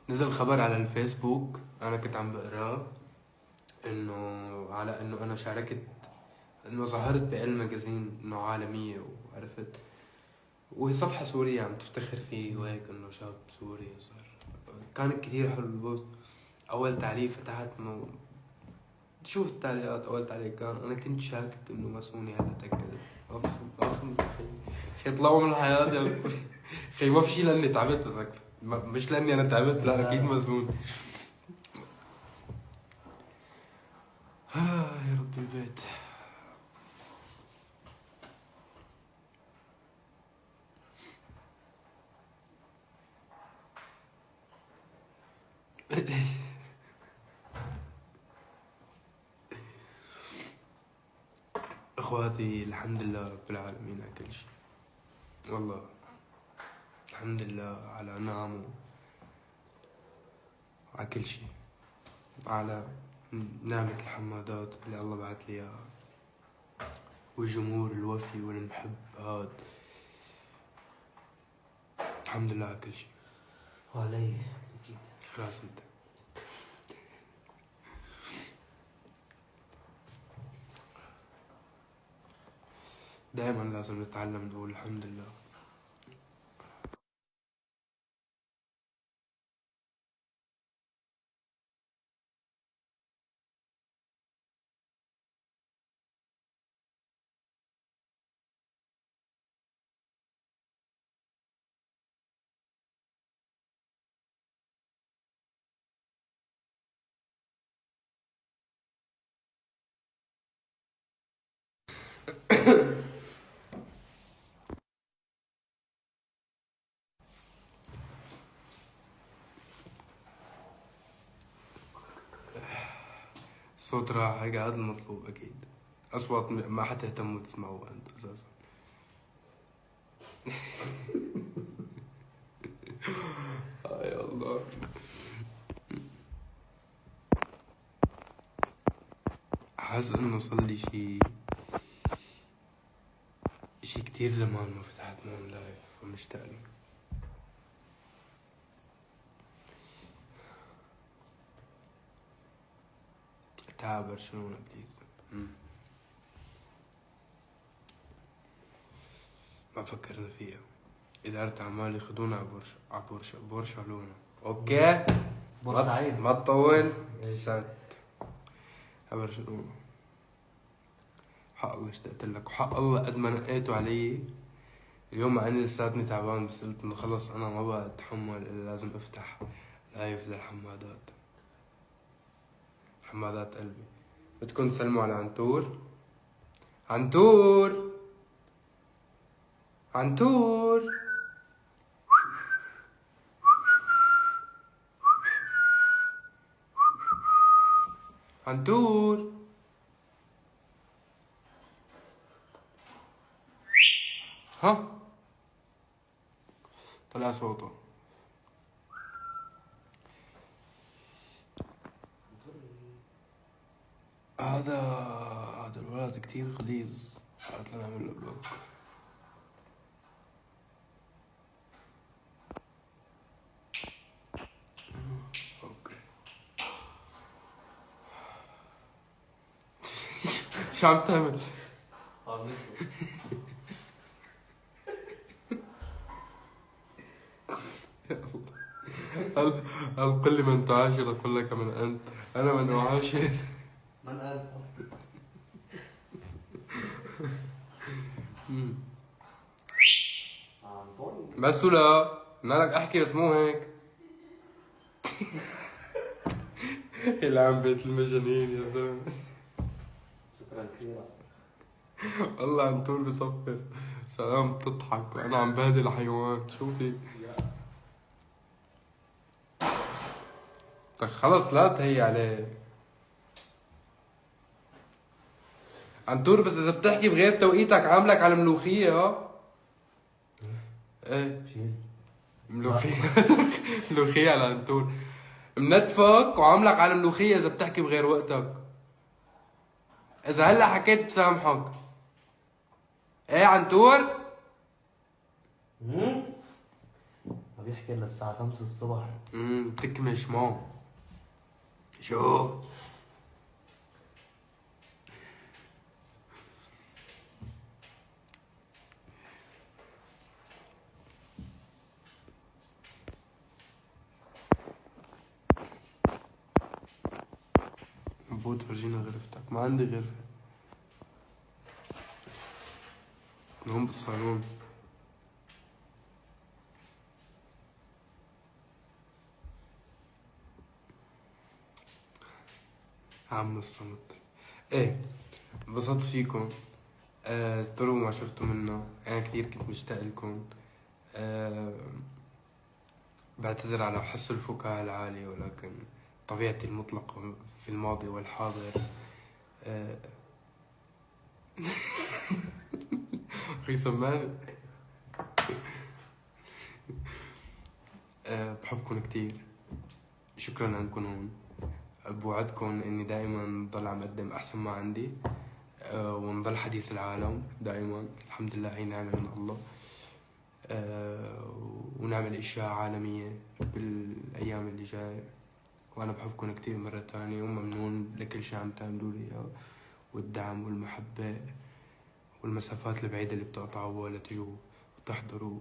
نزل خبر على الفيسبوك انا كنت عم بقراه، انه على انه انا شاركت، انه ظهرت بال ماجازين انه عالمية، وعرفت، وهي صفحة سورية عم تفتخر فيه وهيك، انه شاب سوري صار. كان كتير حلو البوست. اول تعليق فتحت تشوف التعليقات. اول تعليق كان انا كنت شاكك انه ماسوني، هلا تاكدت. ما فهمت خي طلعوا من الحياة يا خي. ما في شيء لاني تعبت، بس مش لاني انا تعبت، لا اكيد ماسون. يا رب البيت. اخواتي الحمد لله رب العالمين على كل شيء، والله الحمد لله على نعمه، على كل شيء، على نعمة الحمادات اللي الله بعت لي اياها، والجمهور الوفي والمحب هاد. الحمد لله على كل شيء. وعلي اكيد. خلاص انت دائما لازم نتعلم نقول الحمد لله. الصوت راح، هيك هذا المطلوب اكيد. اصوات ما حتهتموا تسمعوها انت اساسا. يا الله. حاسس انه صار لي شي كتير زمان ما فتحت مون لايف، ومشتاق له. تعال برشلونة بليز. ما فكرنا فيها. إدارة أعمال ياخدونا على برشلونة. أوكي؟ بورسعيد ما تطول. ست على برشلونة. حق الله اشتقت لك، وحق الله قد ما نقيتوا علي اليوم، مع اني لساتني تعبان، بس قلت انه خلص انا ما بقى اتحمل الا لازم افتح لايف للحمادات. حمادات قلبي. بدكم تسلموا على عنتور؟ عنتور عنتور عنتور. ها طلع صوته. هذا الولد كتير غليظ. قالت له نعمل له بلوك. اوكي. شو عم تعمل؟ هل قل لي من تعاشر أقول لك من أنت. أنا من أعاشر. من قال؟ بس ولا مالك أحكي، بس مو هيك. اللي عم بيت المجانين يا زلمة. شكرا كثير. والله عم طول بصفر. سلام بتضحك وأنا عم بهدل حيوان. شو في؟ طيب خلص لا تهي عليه عنتور. بس إذا بتحكي بغير توقيتك عاملك على ملوخية. ها؟ ايه شيل ملوخية. ملوخية على عنتور. منتفك وعاملك على ملوخية إذا بتحكي بغير وقتك. إذا هلا حكيت بسامحك. إيه عنتور؟ بيحكي للساعة 5 الصبح. بتكمش مام. شو؟ بو تفرجينا غرفتك. ما عندي غرفة، هون بالصالون. عم الصمت. ايه، انبسطت فيكم. استروا ما شفتوا منا، انا كتير كنت مشتاق لكم. بعتذر على حس الفكاهة العالي، ولكن طبيعتي المطلقة في الماضي والحاضر. أخي سمعني. بحبكم كتير، شكرا انكم هون. بوعدكم اني دائما ضل عم اقدم احسن ما عندي، ونضل حديث العالم دائما. الحمد لله هي نعمة من الله. ونعمل اشياء عالمية بالايام اللي جاية. وانا بحبكم كتير مرة تانية، وممنون لكل شي عم تعملوا لي اياه، والدعم والمحبة والمسافات البعيدة اللي بتقطعوها لتجوا وتحضروا.